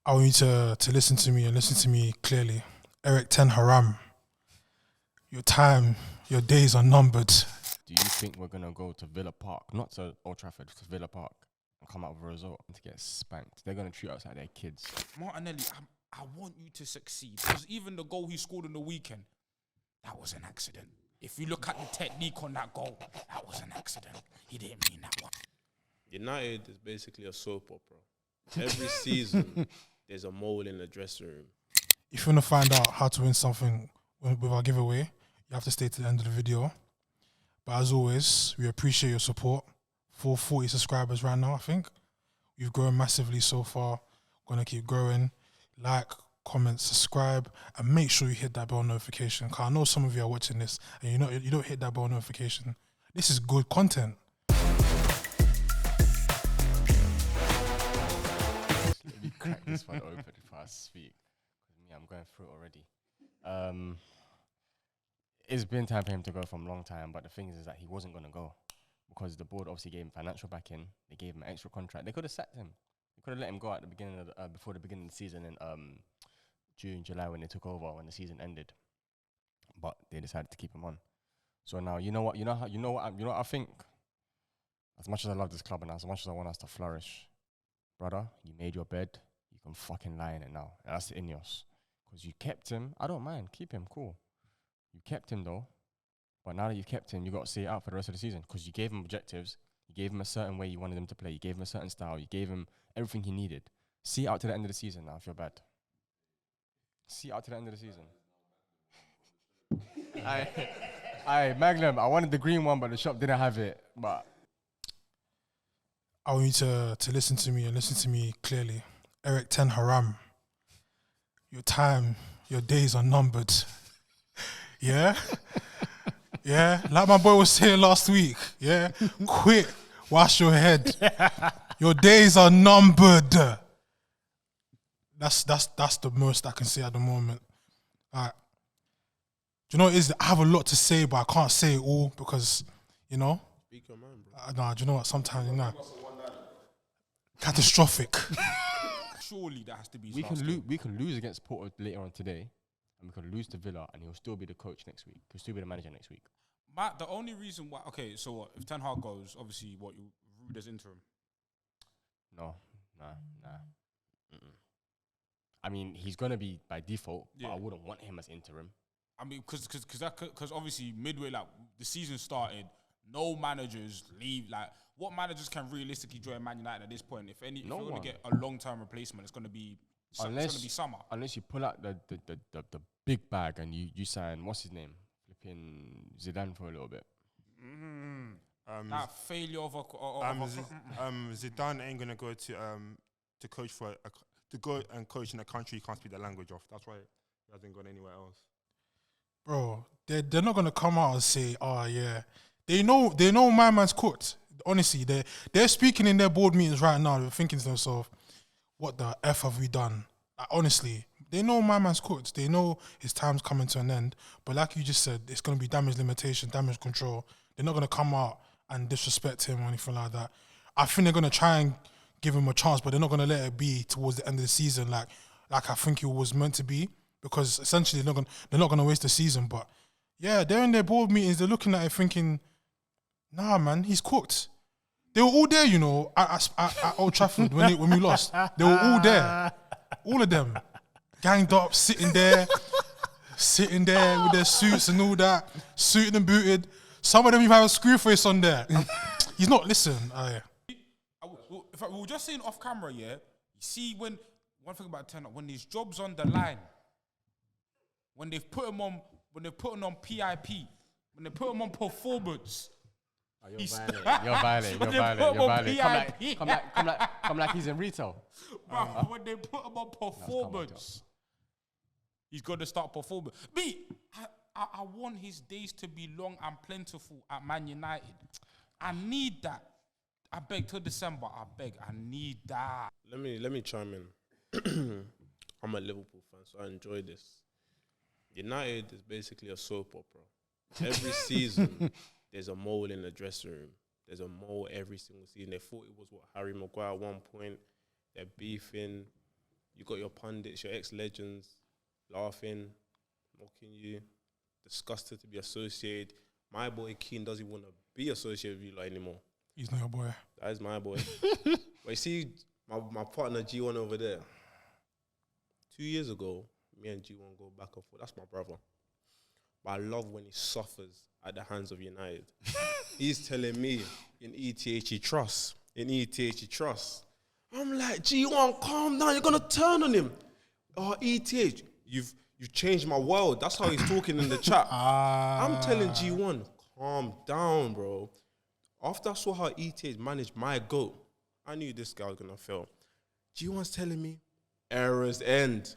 I want you to listen to me and listen to me clearly. Eric Ten Haram, your days are numbered. Do you think we're going to go to Villa Park, not to Old Trafford, to Villa Park, and come out with a result and to get spanked? They're going to treat us like they're kids. Martinelli, I want you to succeed. Because even the goal he scored on the weekend, that was an accident. If you look at the technique on that goal, that was an accident. He didn't mean that one. United is basically a soap opera. Every season, there's a mole in the dressing room. If you want to find out how to win something with our giveaway, you have to stay to the end of the video. But as always, we appreciate your support. 440 subscribers right now, I think. We've grown massively so far. We're going to keep growing. Like, comment, subscribe, and make sure you hit that bell notification. Because I know some of you are watching this and you don't hit that bell notification. This is good content. Let me crack this one open before I speak. Me, I'm going through it already. It's been time for him to go for a long time, but the thing is that he wasn't going to go because the board obviously gave him financial backing. They gave him an extra contract. They could have sacked him. They could have let him go at the beginning of before the beginning of the season in June, July when they took over when the season ended. But they decided to keep him on. So now you know what I think. As much as I love this club and as much as I want us to flourish, brother, you made your bed. You can fucking lie in it now. And that's the Ineos. Because you kept him. I don't mind. Keep him. Cool. You kept him though. But now that you've kept him, you got to see it out for the rest of the season. Because you gave him objectives. You gave him a certain way you wanted him to play. You gave him a certain style. You gave him everything he needed. See it out to the end of the season now if you're bad. See it out to the end of the season. Aye, Magnum. I wanted the green one, but the shop didn't have it. But I want you to listen to me and listen to me clearly. Eric Ten Haram, your days are numbered. Yeah? Yeah? Like my boy was saying last week. Yeah? Quit. Wash your head. Your days are numbered. That's the most I can say at the moment. All right. Do you know what it is? I have a lot to say, but I can't say it all because, you know. Speak your mind, bro. Nah, do you know what? Sometimes, you know. Catastrophic. Surely that has to be. We can lose against Porto later on today, and we can lose to Villa, and he'll still be the coach next week. He'll still be the manager next week. Matt, the only reason why. Okay, so what? If Ten Hag goes, obviously, you rude as interim. No, nah. I mean, he's gonna be by default, but I wouldn't want him as interim. I mean, because obviously midway, like the season started, no managers leave. Like, what managers can realistically join Man United at this point? If you're going to get a long-term replacement, it's going to be summer. Unless you pull out the big bag and you sign what's his name, flipping Zidane for a little bit. That failure of Zidane ain't gonna go to coach to go and coach in a country he can't speak the language of. That's why he hasn't gone anywhere else. Bro, they're not gonna come out and say, "Oh yeah," they know my man's cooked. Honestly, they're speaking in their board meetings right now. They're thinking to themselves, "What the f have we done?" Like, honestly, they know my man's cooked. They know his time's coming to an end. But like you just said, it's gonna be damage limitation, damage control. They're not gonna come out and disrespect him or anything like that. I think they're gonna try and give him a chance, but they're not gonna let it be towards the end of the season, like I think it was meant to be. Because essentially they're not gonna waste the season. But yeah, they're in their board meetings. They're looking at it thinking, "Nah, man, he's cooked." They were all there, you know, at Old Trafford when we lost. They were all there, all of them, ganged up, sitting there with their suits and all that, suited and booted. Some of them even have a screw face on there. He's not. Listen, in fact, we were just saying off camera, yeah. You see, one thing about Ten Hag, when his job's on the line. When they've put him on PIP, when they put him on performance, You're violent. Come like he's in retail. Bro, when they put him on performance, he's got to start performing. I want his days to be long and plentiful at Man United. I need that. I beg till December. I need that. Let me chime in. I'm a Liverpool fan, so I enjoy this. United is basically a soap opera. Every season, there's a mole in the dressing room. There's a mole every single season. They thought it was Harry Maguire at one point. They're beefing. You got your pundits, your ex-legends, laughing, mocking you, disgusted to be associated. My boy Keane doesn't want to be associated with you lot anymore. He's not your boy. That is my boy. But you see, my partner G1 over there, 2 years ago, me and G1 go back and forth. That's my brother. But I love when he suffers at the hands of United. He's telling me in ETH he trusts. In ETH he trusts. I'm like, G1, calm down. You're going to turn on him. Oh, ETH, you've changed my world. That's how he's talking in the chat. I'm telling G1, calm down, bro. After I saw how ETH managed my GOAT, I knew this guy was going to fail. G1's telling me, errors end.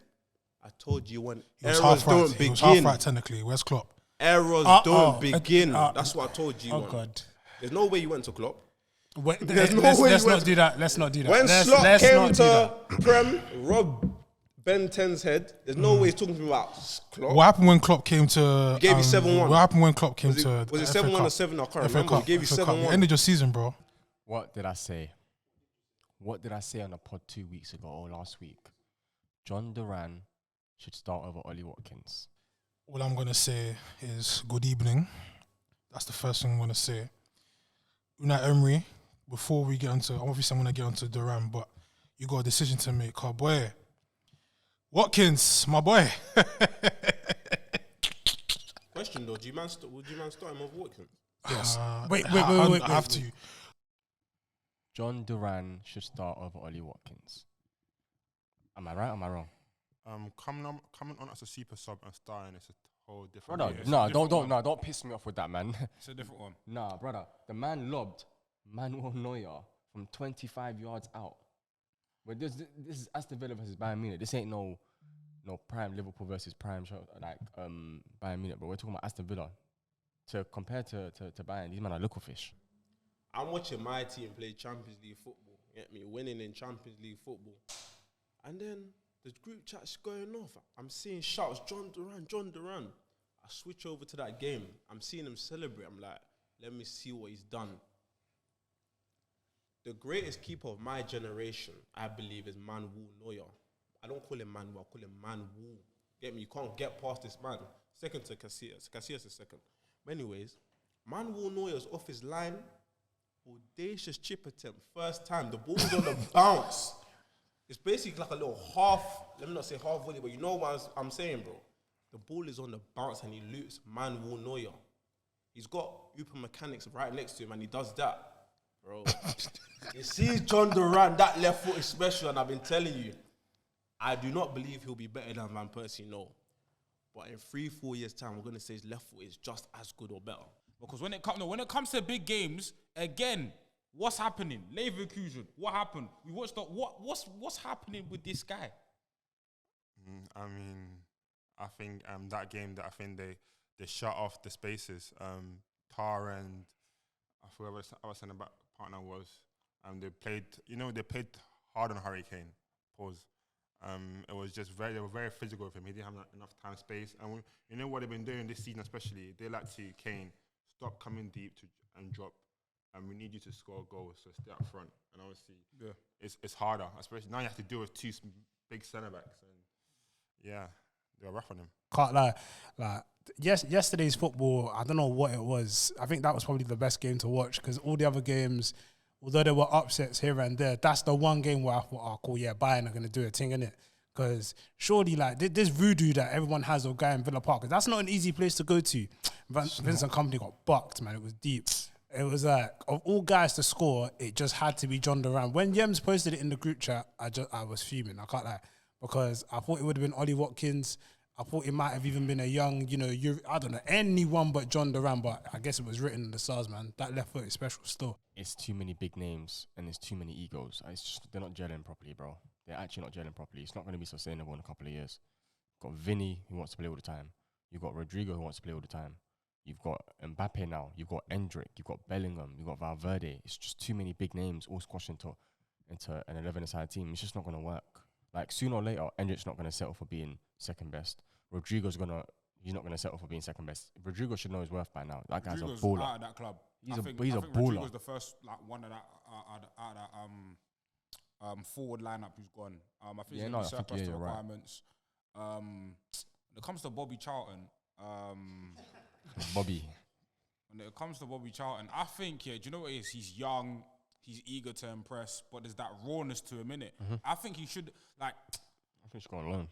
I told G1, errors don't begin. He was half right, technically. Where's Klopp? Errors don't begin. That's what I told G1. Oh, God. There's no way you went to Klopp. Wait, There's no let's way let's you not went do that. Let's not do that. When let's Slot came not do that. to Prem, Rob Ben 10's head, there's no way he's talking to me about Klopp. What happened when Klopp came to... He gave you 7-1. What happened when Klopp came to... Was it 7-1 or 7? I can't remember. He gave you 7-1. Ended your season, bro. What did I say? What did I say on the pod 2 weeks ago or last week? Jhon Duran should start over Ollie Watkins. All I'm going to say is good evening. That's the first thing I'm going to say. Unai Emery, before we get onto... Obviously, I'm going to get onto Duran, but you got a decision to make. Oh, boy. Watkins, my boy. Question, though. Would you man start him over Watkins? Yes. Wait. I have to. Jhon Duran should start over Ollie Watkins. Am I right or am I wrong? Coming on as a super sub and starting is a whole different. Brother, don't piss me off with that, man. It's a different one. Nah, brother, the man lobbed Manuel Neuer from 25 yards out. But this is Aston Villa versus Bayern Munich. This ain't no prime Liverpool versus prime Bayern Munich. But we're talking about Aston Villa. To compare to Bayern, these men are little fish. I'm watching my team play Champions League football. You get me? Winning in Champions League football. And then the group chat's going off. I'm seeing shouts, Jhon Duran. I switch over to that game. I'm seeing him celebrate. I'm like, let me see what he's done. The greatest keeper of my generation, I believe, is Manuel Neuer. I don't call him Manuel, I call him Manuel. Get me? You can't get past this man. Second to Casillas. Casillas is second. But anyways, Manuel Neuer's off his line. Audacious chip attempt. First time. The ball was on the bounce. It's basically like a little half, let me not say half volley, but you know what I'm saying, bro. The ball is on the bounce and he loops Manuel Neuer. He's got Uber Mechanics right next to him and he does that. Bro, you see Jhon Duran, that left foot is special, and I've been telling you, I do not believe he'll be better than Van Persie, no. But in 3-4 years' time, we're going to say his left foot is just as good or better. Because when it comes to big games, again, what's happening? Leverkusen, what happened? We watched what's happening with this guy? I think that game that I think they shut off the spaces. Tar and I forgot what I was saying about partner was. They played hard on Hurricane. Pause. It was just they were very physical with him. He didn't have enough time, space. And you know what they've been doing this season, especially, they like to Kane, stop coming deep and drop. And we need you to score goals, so stay up front. And obviously, it's harder, especially now you have to deal with two big centre backs. And yeah, they were rough on him. Can't lie. Yesterday's football, I don't know what it was. I think that was probably the best game to watch because all the other games, although there were upsets here and there, that's the one game where I thought, oh, cool, yeah, Bayern are going to do a thing, innit? Because surely, this voodoo that everyone has of guy in Villa Park, that's not an easy place to go to. Vincent Kompany got bucked, man. It was deep. It was like, of all guys to score, it just had to be Jhon Duran. When Yems posted it in the group chat, I was fuming, I can't lie. Because I thought it would have been Ollie Watkins. I thought it might have even been a young, I don't know, anyone but Jhon Duran, but I guess it was written in the stars, man. That left foot is special still. It's too many big names and it's too many egos. It's just, they're not gelling properly, bro. They're actually not gelling properly. It's not going to be sustainable in a couple of years. You've got Vinny, who wants to play all the time. You've got Rodrigo, who wants to play all the time. You've got Mbappe now. You've got Endrick. You've got Bellingham. You've got Valverde. It's just too many big names all squashed into an 11-a-side team. It's just not going to work. Like, sooner or later, Endrick's not going to settle for being second best. He's not going to settle for being second best. Rodrigo should know his worth by now. That guy's a baller. Out of that club. He's a I think baller. Rodrigo's the first one of that out of that forward lineup who's gone. I think Yeah, it's no, going I to be think, surplus yeah, to you're right. requirements. When it comes to Bobby Charlton, Bobby. when it comes to Bobby Charlton, I think, do you know what it is? He's young, he's eager to impress, but there's that rawness to him, innit? I think he should, like, I think he's going alone.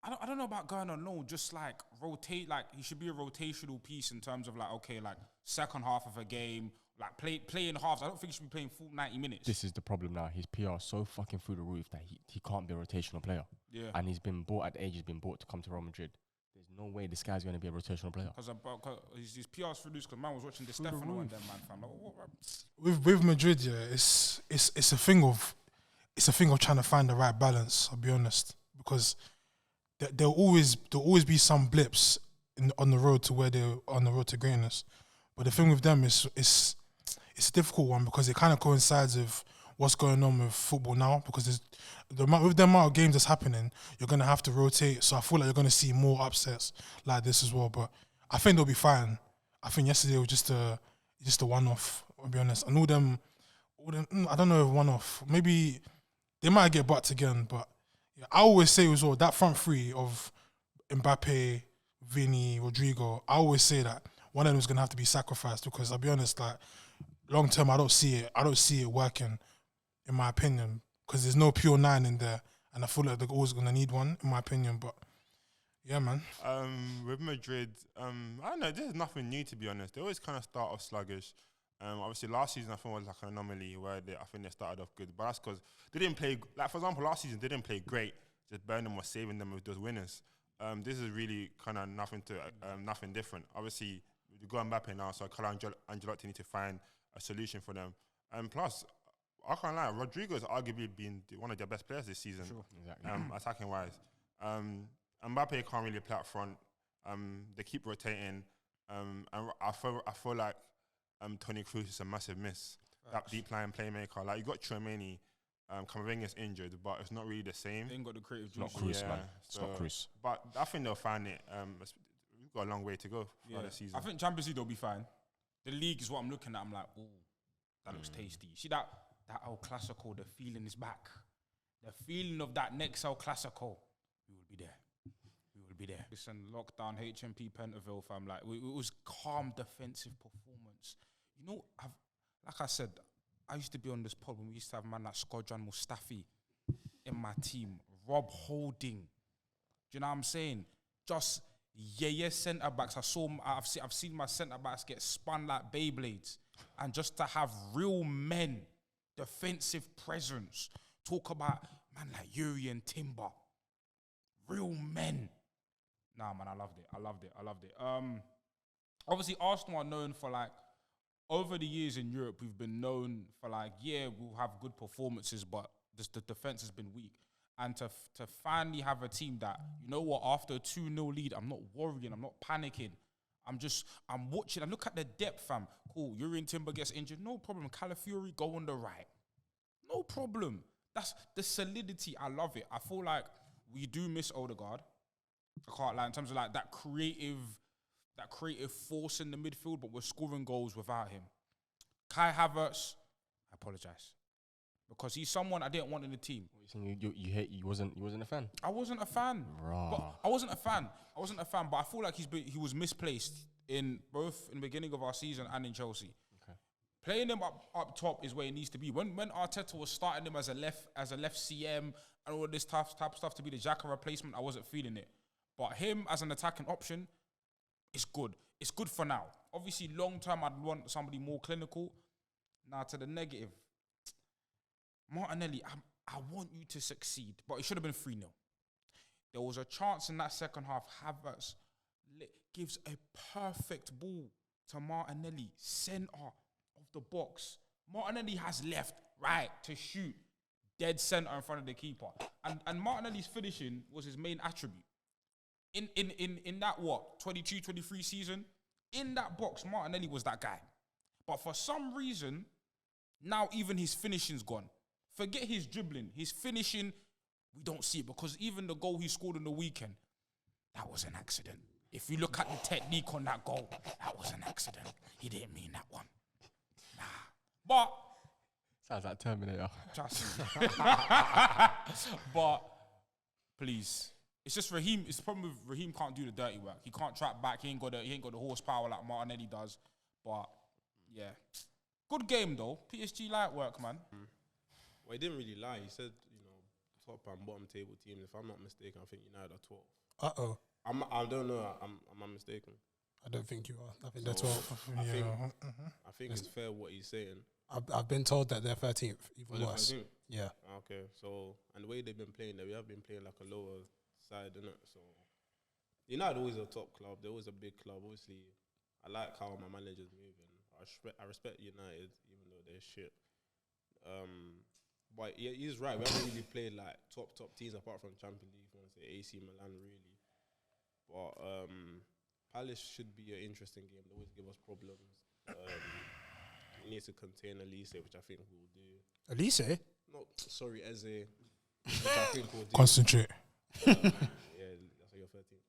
I don't know about going on loan, just like rotate, like he should be a rotational piece in terms of like, okay, like second half of a game, like play in halves. I don't think he should be playing full 90 minutes. This is the problem now. His PR is so fucking through the roof that he can't be a rotational player. Yeah. And he's been bought at the age he's been bought to come to Real Madrid. There's no way this guy's going to be a rotational player. Because his PR's through loose, because man was watching the Stefano and them, man, fam. Like, With Madrid, yeah, it's a thing of trying to find the right balance. I'll be honest, because there'll always be some blips on the road to where they're on the road to greatness. But the thing with them is it's a difficult one because it kind of coincides with what's going on with football now. Because with the amount of games that's happening, you're gonna have to rotate. So I feel like you're gonna see more upsets like this as well. But I think they'll be fine. I think yesterday was just a one-off. I'll be honest. And all them, I don't know if one-off. Maybe they might get bucked again, but. Yeah, I always say as well, that front three of Mbappe, Vini, Rodrigo, I always say that one of them is going to have to be sacrificed because I'll be honest, like, long term, I don't see it working, in my opinion, because there's no pure 9 in there, and I feel like they're always going to need one, in my opinion, but yeah, man. With Madrid, I don't know, there's nothing new, to be honest. They always kind of start off sluggish. Obviously, last season I think was like an anomaly where I think they started off good, but that's because they didn't play. Like for example, last season they didn't play great. Just Burnham was saving them with those winners. This is really kind of nothing different. Obviously, you got Mbappe now, so Carlo Ancelotti need to find a solution for them. And plus, I can't lie, Rodrigo has arguably been one of their best players this season, Sure. Exactly. attacking wise. Mbappe can't really play up front. They keep rotating, and I feel like. Toni Kroos is a massive miss. That deep line playmaker. Like, you got Tchouaméni, Camavinga's injured, but it's not really the same. they ain't got the creative It's not juice. Kroos, man. It's not Kroos. But I think they'll find it. We've got a long way to go for the season. I think Champions League they'll be fine. The league is what I'm looking at. I'm like, oh, that looks tasty. You see that El Clasico, the feeling is back. The feeling of that next El Clasico, we will be there. We will be there. Listen, lockdown, HMP Pentaville, fam. Like, it was calm defensive performance. You know, like I said, I used to be on this pod when we used to have man like Skodran Mustafi in my team, Rob Holding. Do you know what I'm saying? Just centre backs. I've seen my centre backs get spun like Beyblades, and just to have real men, defensive presence. Talk about man like Yuri and Timber, real men. Nah, man, I loved it. Obviously Arsenal are known for like. Over the years in Europe, we've been known for like, we'll have good performances, but just the defense has been weak. And to finally have a team that, you know what, after a 2-0 lead, I'm not worrying, I'm not panicking. I'm watching. I look at the depth, fam. Cool, Urian Timber gets injured, no problem. Calafiori, go on the right. No problem. That's the solidity. I love it. I feel like we do miss Odegaard. I can't lie, in terms of like that creative force in the midfield, but we're scoring goals without him. Kai Havertz, I apologize, because he's someone I didn't want in the team. You wasn't a fan? I wasn't a fan. But I wasn't a fan, but I feel like he was misplaced in both in the beginning of our season and in Chelsea. Okay. Playing him up top is where he needs to be. When Arteta was starting him as a left CM and all this type of stuff to be the Xhaka replacement, I wasn't feeling it. But him as an attacking option, it's good. It's good for now. Obviously, long term, I'd want somebody more clinical. Now, to the negative. Martinelli, I want you to succeed, but it should have been 3-0. There was a chance in that second half. Havertz gives a perfect ball to Martinelli, centre of the box. Martinelli has left, right to shoot, dead centre in front of the keeper. And Martinelli's finishing was his main attribute. In that 22-23 season, in that box, Martinelli was that guy. But for some reason, now even his finishing's gone. Forget his dribbling, his finishing, we don't see it, because even the goal he scored on the weekend, that was an accident. If you look at the technique on that goal, that was an accident. He didn't mean that one. Nah. But Sounds like Terminator. Trust me. But please, it's just Raheem. It's the problem with Raheem can't do the dirty work. He can't track back. He ain't got the horsepower like Martinelli does. But yeah, good game though. PSG light work, man. Well, he didn't really lie. He said, top and bottom table teams. If I'm not mistaken, I think United are 12. I don't know. Am I mistaken? I don't think you are. I think they're 12. I think it's fair what he's saying. I've been told that they're 13th, even worse. Yeah. Okay, so, and the way they've been playing, we have been playing like a lower side, innit? So, United always a top club. They're always a big club. Obviously, I like how my manager's moving. I respect United, even though they're shit. But yeah, he's right. We haven't really played like top teams apart from Champions League. If you want to say AC Milan, really. But Palace should be an interesting game. They always give us problems. We need to contain Elise, which I think we'll do. Elise? No, sorry, Eze. Which I think we'll do. Concentrate. Yeah, that's like your 13th.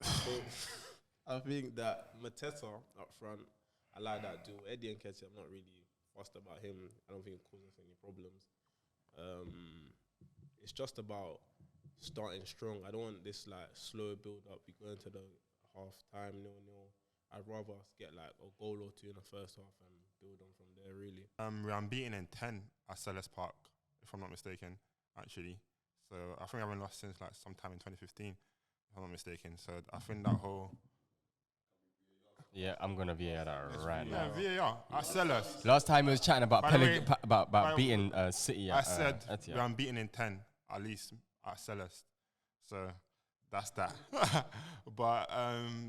So I think that Mateta up front, I like that dude. Eddie Nketiah, I'm not really fussed about him. I don't think it causes any problems. It's just about starting strong. I don't want this like slow build up. We go into the half time 0-0. I'd rather us get like a goal or two in the first half and build on from there. Really. We're unbeaten in 10 at Selhurst Park, if I'm not mistaken. Actually, so I think I haven't lost since like sometime in 2015, if I'm not mistaken. So I think that whole Yeah, I'm gonna VAR that right now. VAR at Selhurst. Last time he was chatting about By the way, about beating City. I said Etihad. we're unbeaten in 10 at least at Selhurst. So that's that. But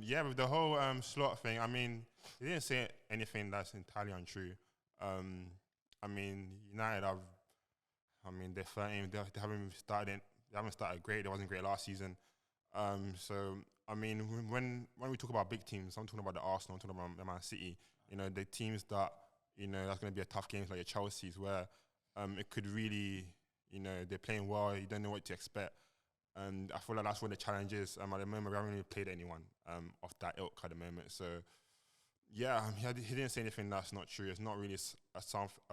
yeah, with the whole slot thing, I mean, he didn't say anything that's entirely untrue. I mean, United have. I mean, they're 13. They haven't started. They haven't started great. They wasn't great last season. So I mean, when we talk about big teams, I'm talking about the Arsenal. I'm talking about the Man City. The teams that that's going to be a tough game, like your Chelsea's, where it could really, they're playing well. You don't know what to expect, and I feel like that's where the challenge is. At the moment, we haven't really played anyone of that ilk at the moment. So yeah, he didn't say anything that's not true. It's not really a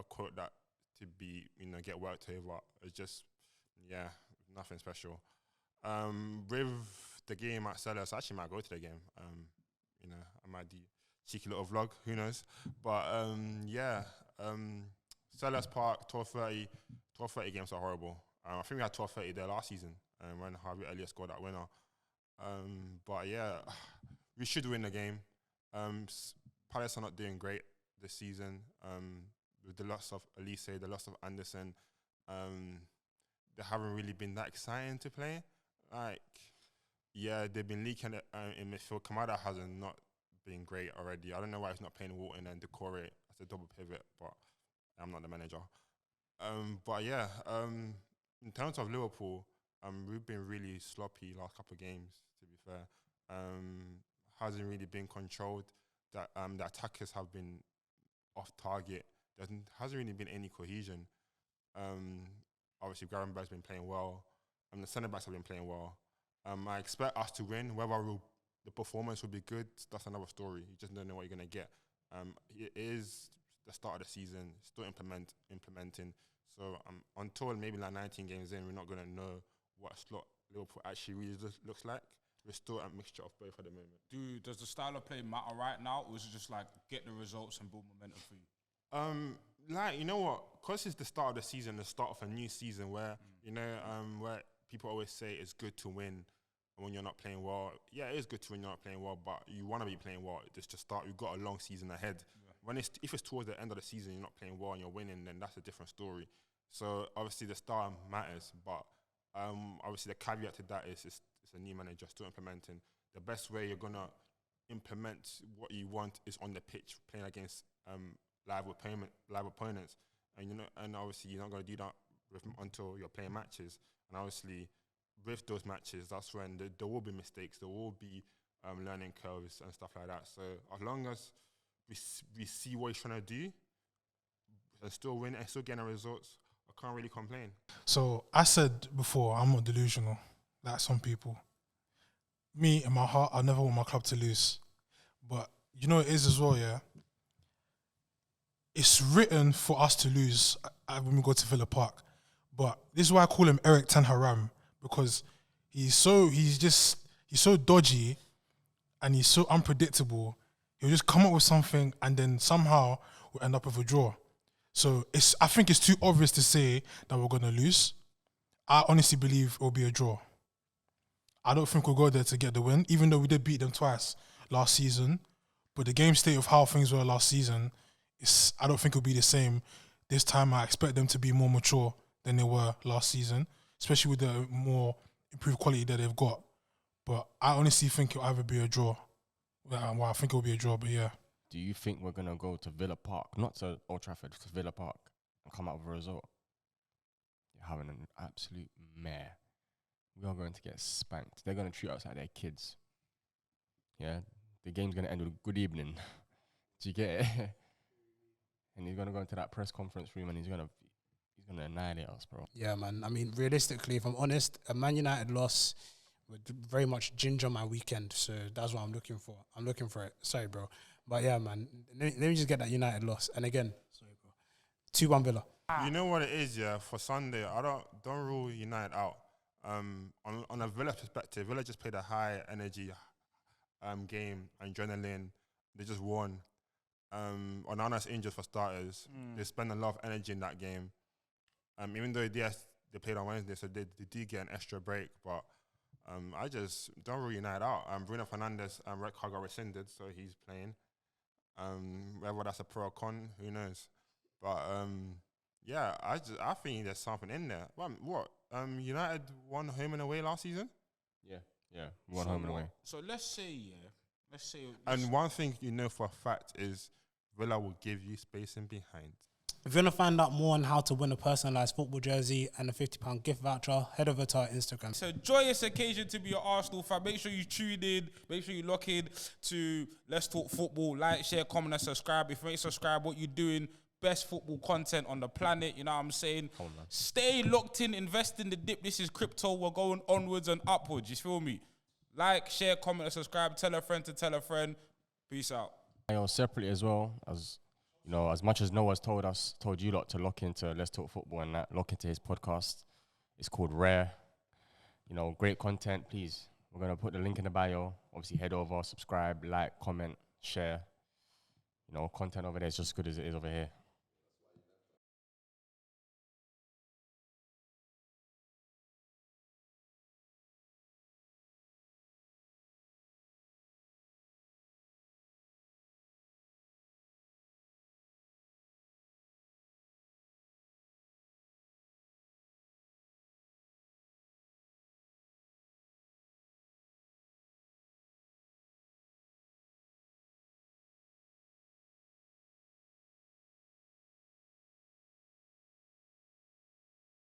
quote that to be get worked over. It's just nothing special. With the game at Selhurst, I actually might go to the game. I might do cheeky little vlog. Who knows? But Selhurst Park 12:30 games are horrible. I think we had 12:30 there last season, when Harvey Elliott scored that winner. But yeah, we should win the game. Palace are not doing great this season. With the loss of Elise, the loss of Anderson, they haven't really been that exciting to play. They've been leaking it in midfield. Kamada hasn't not been great already. I don't know why he's not playing Walton and Decore as a double pivot, but I'm not the manager. In terms of Liverpool, we've been really sloppy last couple of games, to be fair. Hasn't really been controlled. The attackers have been off target. There hasn't really been any cohesion. Obviously, Gravenberg's been playing well. The centre-backs have been playing well. I expect us to win. Whether the performance will be good, that's another story. You just don't know what you're going to get. It is the start of the season, still implementing. So until maybe like 19 games in, we're not going to know what slot Liverpool actually really looks like. We're still a mixture of both at the moment. Does the style of play matter right now, or is it just like get the results and build momentum for you? You know what? Because it's the start of the season, the start of a new season where, where people always say it's good to win when you're not playing well. Yeah, it is good to win when you're not playing well, but you want to be playing well. Just to start, you've got a long season ahead. Yeah. If it's towards the end of the season, you're not playing well and you're winning, then that's a different story. So obviously the start matters, but obviously the caveat to that is it's a new manager still implementing. The best way you're gonna implement what you want is on the pitch, playing against live opponents, and obviously you're not gonna do that until you're playing matches. And obviously, with those matches, that's when there will be mistakes, there will be learning curves and stuff like that. So as long as we see what he's trying to do and still win and still getting the results, I can't really complain. So I said before, I'm not delusional like some people. Me, in my heart, I never want my club to lose. But you know it is as well, yeah? it's written for us to lose when we go to Villa Park. But this is why I call him Eric Ten Haram, because he's so dodgy and he's so unpredictable. He'll just come up with something and then somehow we'll end up with a draw. So I think it's too obvious to say that we're gonna lose. I honestly believe it will be a draw. I don't think we'll go there to get the win, even though we did beat them twice last season. But the game state of how things were last season, I don't think it'll be the same this time. I expect them to be more mature than they were last season, especially with the more improved quality that they've got. But I honestly think it'll either be a draw. Well, I think it'll be a draw, but yeah. Do you think we're going to go to Villa Park, not to Old Trafford, to Villa Park, and come out with a result? You're having an absolute mare. We are going to get spanked. They're going to treat us like they're kids. Yeah? The game's going to end with good evening. Do you get it? And he's going to go into that press conference room and he's going to annihilate us, bro. Yeah, man. I mean, realistically, if I'm honest, a Man United loss would very much ginger my weekend. So that's what I'm looking for. I'm looking for it. Sorry, bro. But yeah, man. Let me just get that United loss. And again, sorry, bro. 2-1 Villa. You know what it is, yeah. For Sunday, I don't rule United out. On a Villa perspective, Villa just played a high energy game, adrenaline. They just won. Onana's injured for starters. They spend a lot of energy in that game. Even though they played on Wednesday, so they did get an extra break. But I just don't rule United out. Bruno Fernandes red card got rescinded, so he's playing. Whether that's a pro or con, who knows? But yeah, I think there's something in there. What? United won home and away last season? Yeah, won home and away. So let's say. And one thing you know for a fact is Villa will give you space in behind. If you want to find out more on how to win a personalised football jersey and a £50 gift voucher, head over to our Instagram. It's a joyous occasion to be an Arsenal fan. Make sure you tune in. Make sure you lock in to Let's Talk Football. Like, share, comment, and subscribe. If you ain't subscribed, what you doing? Best football content on the planet. You know what I'm saying? Stay locked in. Invest in the dip. This is crypto. We're going onwards and upwards. You feel me? Like, share, comment, and subscribe. Tell a friend to tell a friend. Peace out. Separately as well, as you know, as much as Noah's told you lot to lock into Let's Talk Football and that, lock into his podcast. It's called Rare. You know, great content. Please, we're gonna put the link in the bio. Obviously, head over, subscribe, like, comment, share. You know, content over there is just as good as it is over here.